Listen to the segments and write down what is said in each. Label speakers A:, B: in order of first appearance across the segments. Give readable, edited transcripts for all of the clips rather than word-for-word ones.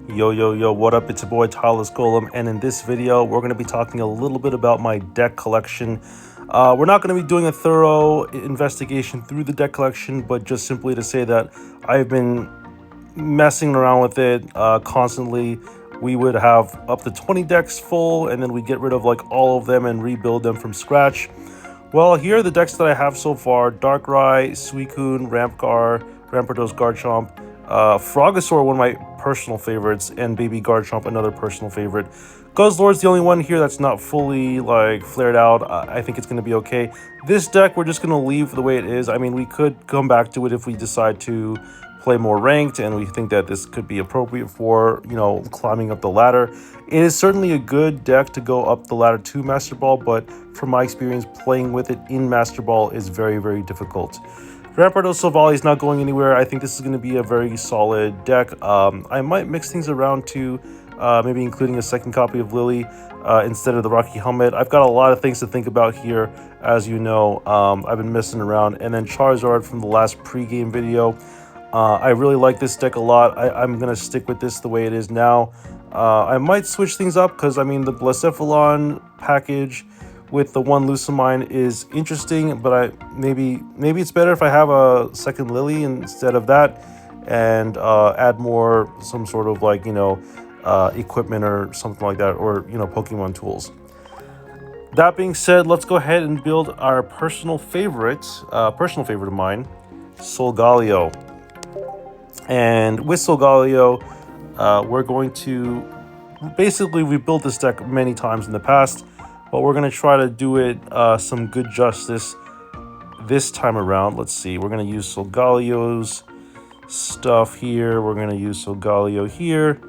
A: Yo, what up? It's your boy Tyler's Golem, and in this video, we're going to be talking a little bit about my deck collection. We're not going to be doing a thorough investigation through the deck collection, but just simply to say that I've been messing around with it constantly. We would have up to 20 decks full, and then we get rid of like all of them and rebuild them from scratch. Well, here are the decks that I have so far: Darkrai, Suicune, Rampardos, Garchomp, Frogasaur, one of my personal favorites, and Baby Garchomp, another personal favorite. Guzzlord's the only one here that's not fully like flared out. I think it's going to be okay. This deck we're just going to leave the way it is. I mean, we could come back to it if we decide to play more ranked and we think that this could be appropriate for, climbing up the ladder. It is certainly a good deck to go up the ladder to Master Ball, but from my experience, playing with it in Master Ball is very, very difficult. Rampardos Solgaleo is not going anywhere. I think this is going to be a very solid deck. I might mix things around to maybe including a second copy of Lily instead of the Rocky Helmet. I've got a lot of things to think about here, as you know. I've been messing around. And then Charizard from the last pregame video. I really like this deck a lot. I'm going to stick with this the way it is now. I might switch things up because, I mean, the Blacephalon package with the one Lucamine is interesting, but maybe it's better if I have a second Lily instead of that and add more some sort of like, equipment or something like that, or, Pokemon tools. That being said, let's go ahead and build our personal favorite of mine, Solgaleo. And with Solgaleo, we're going to basically, we built this deck many times in the past, but we're going to try to do it some good justice this time around. Let's see, we're going to use Solgaleo's stuff here. We're going to use Solgaleo here,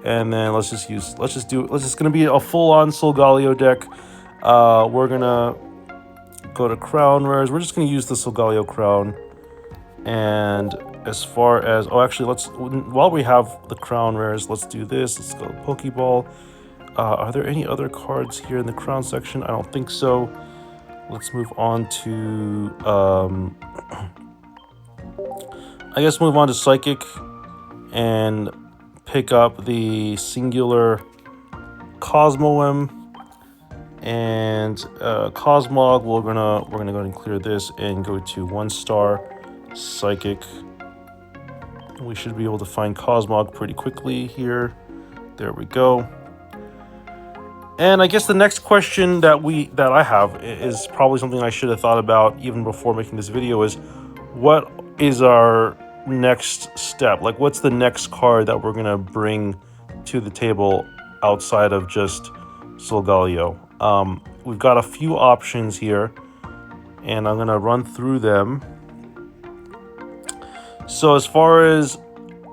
A: and then it's just going to be a full-on Solgaleo deck. We're going to go to Crown Rares. We're just going to use the Solgaleo Crown. And as far as, while we have the Crown Rares, let's do this. Let's go to Pokeball. Are there any other cards here in the Crown section? I don't think so. Let's move on to, move on to Psychic and pick up the singular Cosmoem and Cosmog. We're gonna go ahead and clear this and go to 1-star Psychic. We should be able to find Cosmog pretty quickly here. There we go. And I guess the next question that I have is probably something I should have thought about even before making this video is, what is our next step? Like, what's the next card that we're gonna bring to the table outside of just Solgaleo? We've got a few options here, and I'm gonna run through them. So as far as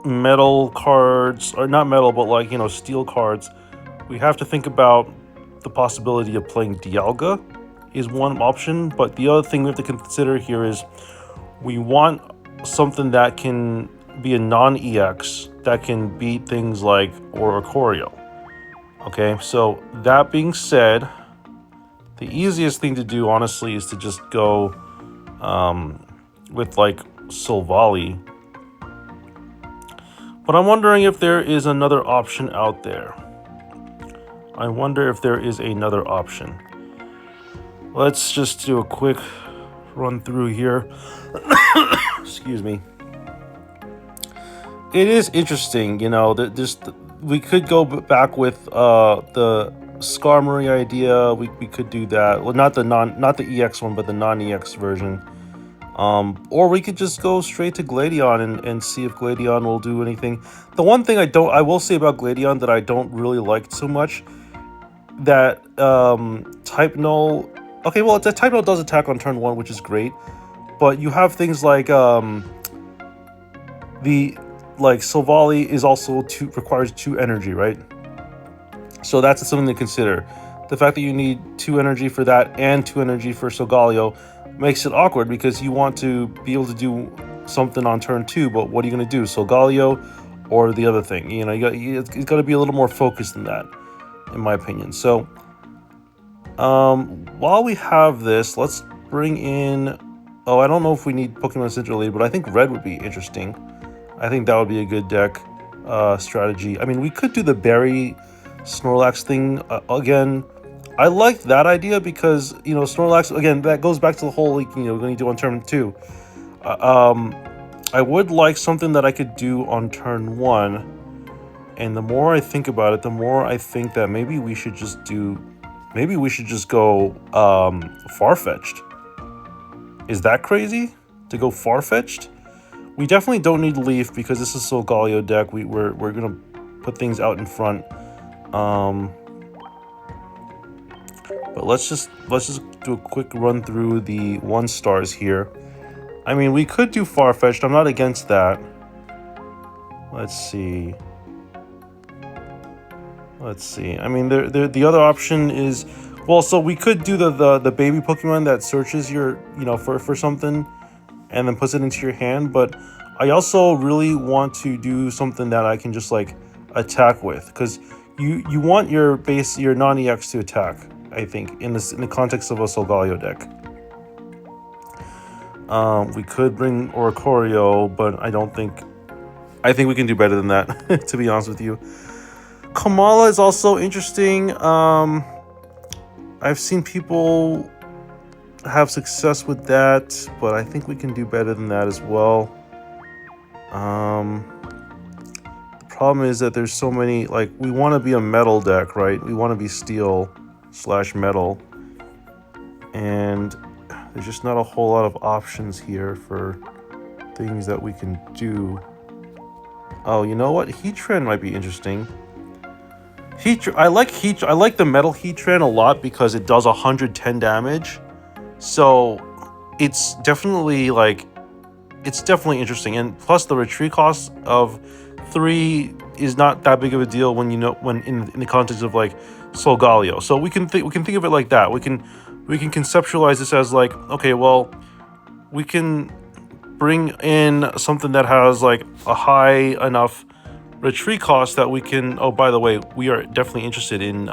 A: metal cards, or not metal, but like, steel cards, we have to think about the possibility of playing Dialga is one option. But the other thing we have to consider here is we want something that can be a non-EX that can beat things like Oricorio. Okay, so that being said, the easiest thing to do, honestly, is to just go with like Silvally. But I'm wondering if there is another option out there. Let's just do a quick run through here. Excuse me. It is interesting, we could go back with the Skarmory idea. We could do that. Well, not the EX one, but the non-EX version. Or we could just go straight to Gladion and see if Gladion will do anything. The one thing I will say about Gladion that I don't really like so much, that Type Null. Okay, well, Type Null does attack on turn 1, which is great, but you have things like Silvally is also requires 2 energy, right? So that's something to consider. The fact that you need 2 energy for that and 2 energy for Solgaleo makes it awkward, because you want to be able to do something on turn 2, but what are you going to do? Solgaleo or the other thing? It's got to be a little more focused than that, in my opinion. So while we have this, let's bring in, I don't know if we need Pokemon Center Lead, but I think Red would be interesting. I think that would be a good deck. strategy. I mean, we could do the berry Snorlax thing again. I like that idea because, you know, Snorlax, again, that goes back to the whole, like, you know, going to do on turn 2. I would like something that I could do on turn 1. And the more I think about it, the more I think that maybe we should just go far-fetched. Is that crazy to go far-fetched? We definitely don't need Leaf because this is Solgaleo deck. We're gonna put things out in front. But let's just do a quick run through the 1-stars here. I mean, we could do far-fetched. I'm not against that. Let's see. I mean, the other option is, well, so we could do the baby Pokemon that searches your, you know, for something and then puts it into your hand, but I also really want to do something that I can just like attack with, because you want your non-EX to attack, I think, in the context of a Solgaleo deck. We could bring Oricorio, but I think we can do better than that, to be honest with you. Kamala is also interesting. I've seen people have success with that, but I think we can do better than that as well. The problem is that there's so many, like, we want to be a metal deck, right? We want to be steel/metal. And there's just not a whole lot of options here for things that we can do. Oh, you know what? Heatran might be interesting. I like the metal Heatran a lot because it does 110 damage. So it's definitely interesting, and plus the retreat cost of 3 is not that big of a deal when in the context of like Solgaleo. So we can think of it like that. We can conceptualize this as like, okay, well, we can bring in something that has like a high enough retreat cost that we can. Oh, by the way, we are definitely interested in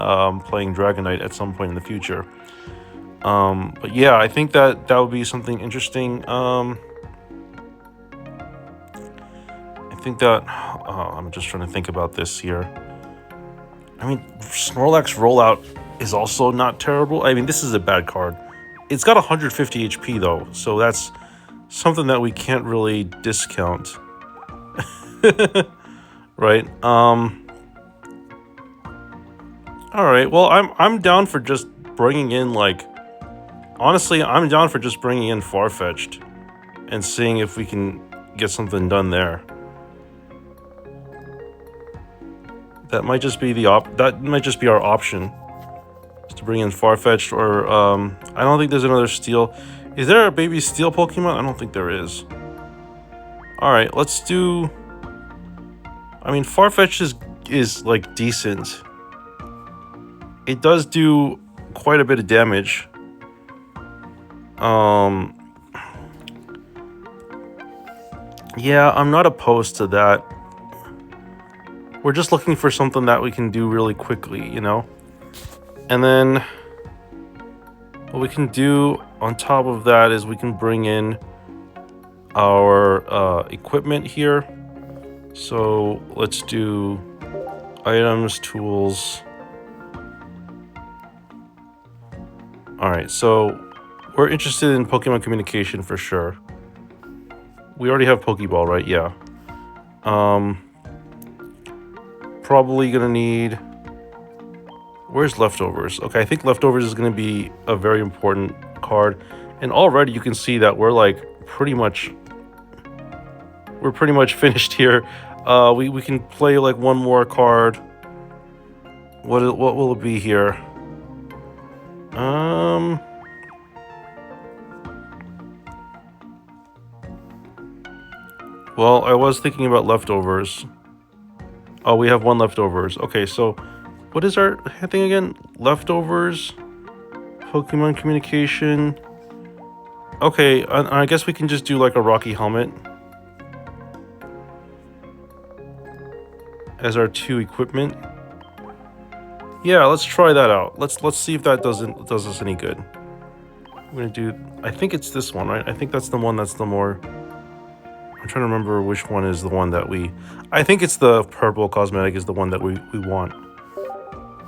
A: playing Dragonite at some point in the future. But yeah, I think that would be something interesting. I think that I'm just trying to think about this here. I mean, Snorlax rollout is also not terrible. I mean, this is a bad card. It's got 150 HP though, so that's something that we can't really discount. Right? All right. Well, I'm down for just bringing in, like, honestly, I'm down for just bringing in Farfetch'd and seeing if we can get something done there. That might just be our option, just to bring in Farfetch'd, or I don't think there's another Steel. Is there a baby Steel Pokemon? I don't think there is. All right, let's do. I mean, Farfetch'd is like decent. It does do quite a bit of damage. Yeah, I'm not opposed to that. We're just looking for something that we can do really quickly, you know? And then what we can do on top of that is we can bring in our equipment here. So let's do items, tools. All right, so we're interested in Pokemon communication for sure. We already have Pokeball, right? Yeah. Probably gonna need. Where's Leftovers? Okay, I think Leftovers is gonna be a very important card, and already you can see that we're like pretty much finished here. We can play like one more card. What will it be here? Well, I was thinking about Leftovers. Oh, we have one Leftovers. Okay, so what is our thing again? Leftovers, Pokemon communication. Okay, I guess we can just do like a Rocky Helmet as our 2 equipment. Yeah, let's try that out. Let's see if that does us any good. I'm gonna do. I think it's this one, right? I think that's the one that's the more. I'm trying to remember which one is the one that we... I think it's the purple cosmetic is the one that we want.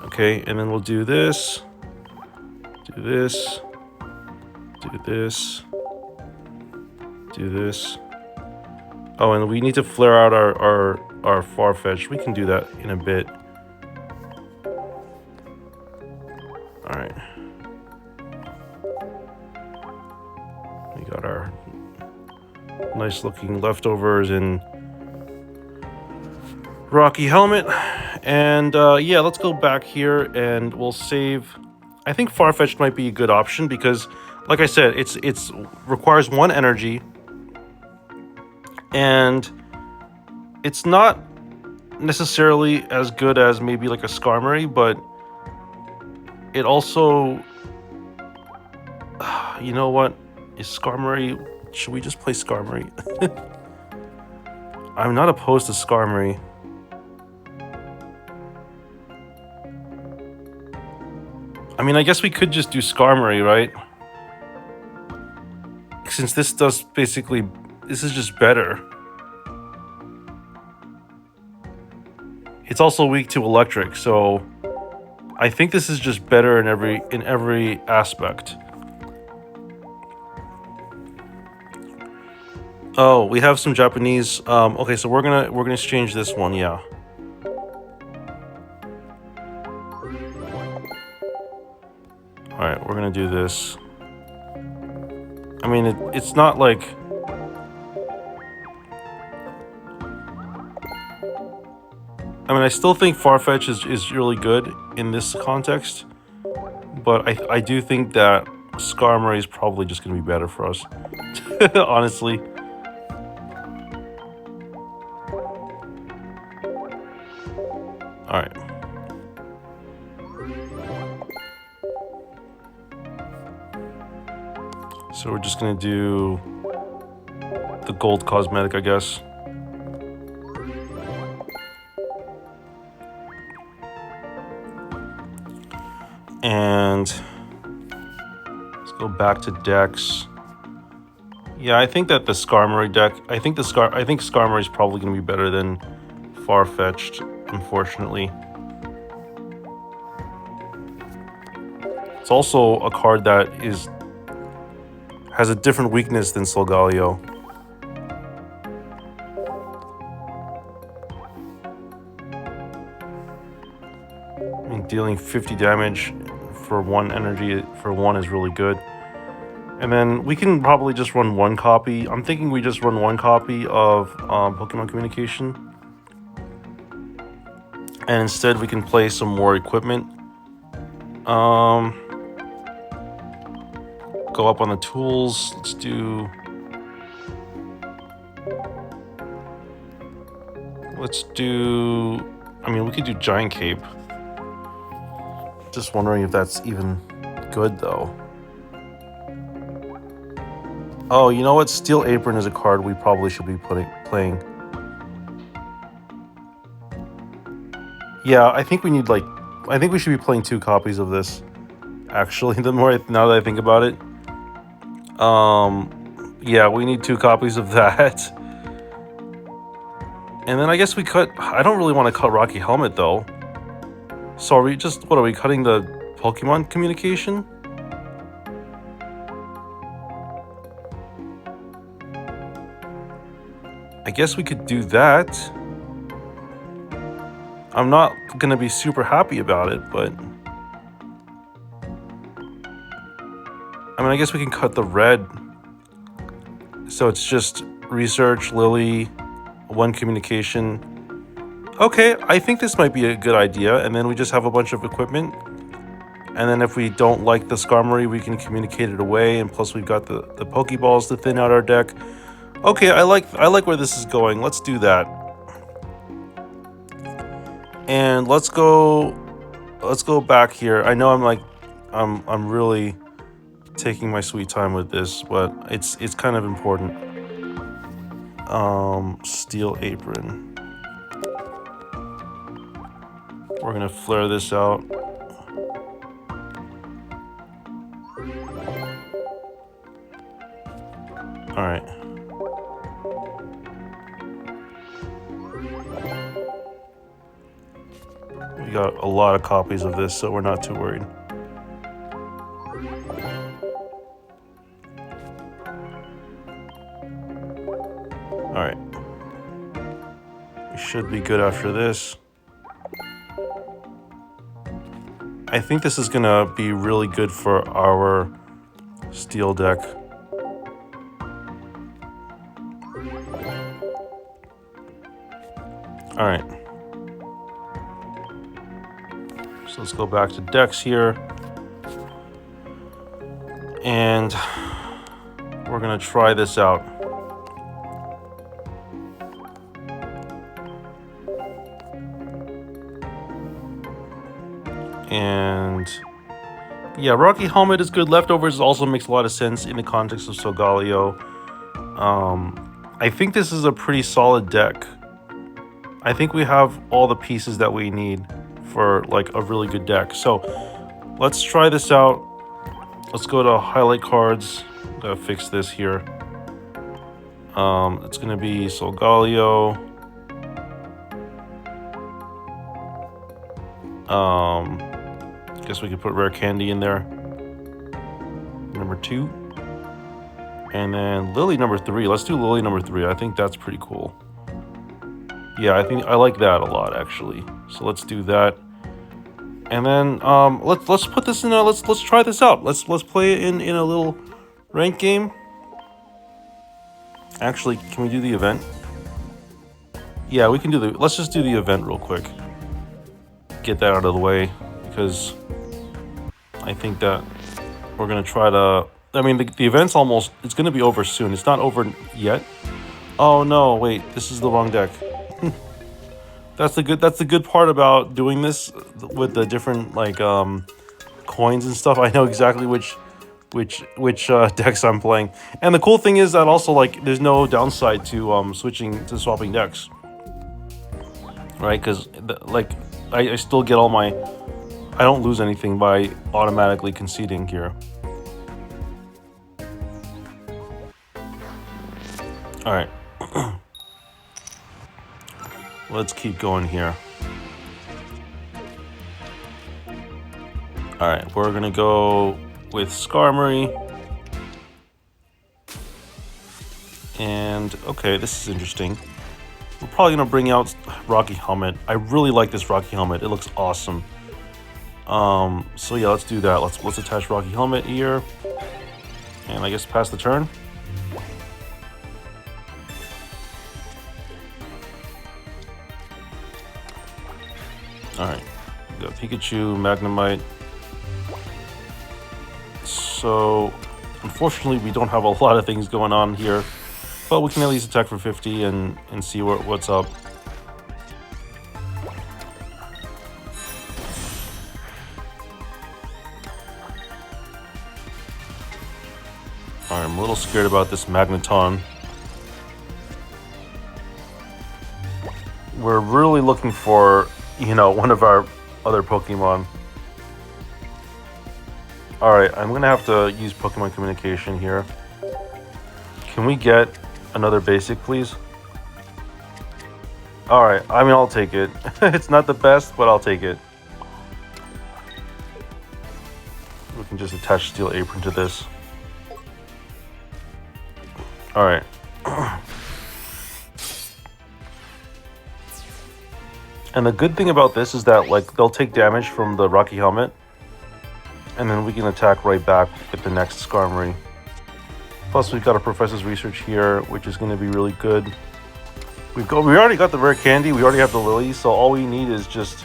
A: Okay, and then we'll do this. Do this. Do this. Do this. Oh, and we need to flare out our Farfetch. We can do that in a bit. All right. We got our nice looking leftovers in Rocky helmet. And yeah, let's go back here and we'll save. I think Farfetched might be a good option because, like I said, it's requires 1 energy. And it's not necessarily as good as maybe like a Skarmory, but it also, you know what, is Skarmory, should we just play Skarmory? I'm not opposed to Skarmory. I mean, I guess we could just do Skarmory, right? Since this does basically, this is just better. It's also weak to electric, so I think this is just better in every aspect. Oh, we have some Japanese. Okay, so we're gonna exchange this one, yeah. All right, we're gonna do this. I mean, it's not like. I mean, I still think Farfetch is really good in this context, but I do think that Skarmory is probably just going to be better for us, honestly. All right. So we're just going to do the gold cosmetic, I guess. And let's go back to decks. Yeah, I think that the Skarmory deck, I think Skarmory is probably going to be better than Farfetched, unfortunately. It's also a card that has a different weakness than Solgaleo. I mean, dealing 50 damage for 1 energy for 1 is really good. And then we can probably just run 1 copy. I'm thinking we just run 1 copy of Pokemon Communication. And instead we can play some more equipment. Go up on the tools. Let's do... I mean, we could do Giant Cape. Just wondering if that's even good, though. Oh, you know what? Steel Apron is a card we probably should be playing. Yeah, I think we need I think we should be playing 2 copies of this. Actually, now that I think about it. Yeah, we need 2 copies of that. And then I guess I don't really want to cut Rocky Helmet, though. So what are we cutting the Pokemon Communication? I guess we could do that. I'm not gonna be super happy about it, but... I mean, I guess we can cut the red. So it's just Research, Lily, 1 Communication. Okay, I think this might be a good idea, and then we just have a bunch of equipment. And then if we don't like the Skarmory, we can communicate it away, and plus we've got the Pokeballs to thin out our deck. Okay, I like where this is going. Let's do that. And let's go back here. I know I'm really taking my sweet time with this, but it's kind of important. Steel Apron. We're gonna flare this out. All right. We got a lot of copies of this, so we're not too worried. Alright. We should be good after this. I think this is gonna be really good for our steel deck. Alright. So let's go back to decks here. And we're gonna try this out. And yeah, Rocky Helmet is good. Leftovers also makes a lot of sense in the context of Solgaleo. I think this is a pretty solid deck. I think we have all the pieces that we need for like a really good deck. So let's try this out. Let's go to highlight cards. Gotta fix this here. It's gonna be Solgaleo. Guess we could put Rare Candy in there. Number 2. And then Lily number 3. Let's do Lily number 3. I think that's pretty cool. Yeah, I think I like that a lot actually. So let's do that. And then let's put this in a let's try this out. Let's play it in a little ranked game. Actually, can we do the event? Yeah, we can do let's just do the event real quick. Get that out of the way, because I think that we're gonna try to. I mean, the event's almost. It's gonna be over soon. It's not over yet. Oh no! Wait, this is the wrong deck. That's the good part about doing this with the different like coins and stuff. I know exactly which decks I'm playing, and the cool thing is that also like there's no downside to swapping decks, right? Because like I still get all my. I don't lose anything by automatically conceding here. All right. Let's keep going here. All right, we're gonna go with Skarmory. And okay, this is interesting. We're probably gonna bring out Rocky Helmet. I really like this Rocky Helmet. It looks awesome. So yeah, let's do that. Let's attach Rocky Helmet here. And I guess pass the turn. Alright. We got Pikachu, Magnemite. So unfortunately we don't have a lot of things going on here. But we can at least attack for 50 and see what's up. Alright, I'm a little scared about this Magneton. We're really looking for, you know, one of our other Pokemon. Alright, I'm gonna have to use Pokemon Communication here. Can we get another basic, please? Alright, I mean, I'll take it. It's not the best, but I'll take it. We can just attach Steel Apron to this. Alright. And the good thing about this is that, like, they'll take damage from the Rocky Helmet. And then we can attack right back with the next Skarmory. Plus, we've got a Professor's Research here, which is going to be really good. We already got the Rare Candy. We already have the Lily. So all we need is just...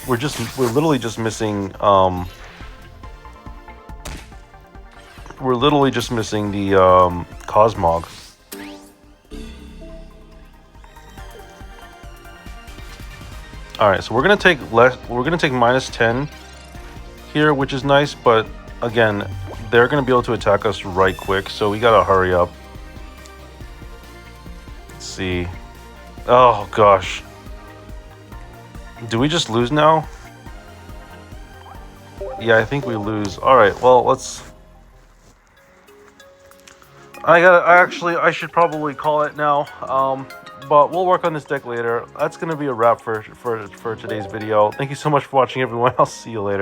A: We're literally just missing... we're literally just missing the Cosmog. All right, so we're gonna take less. We're gonna take -10 here, which is nice. But again, they're gonna be able to attack us right quick, so we gotta hurry up. Let's see. Oh gosh, do we just lose now? Yeah, I think we lose. All right, well let's. I should probably call it now. but we'll work on this deck later. That's going to be a wrap for today's video. Thank you so much for watching, everyone. I'll see you later.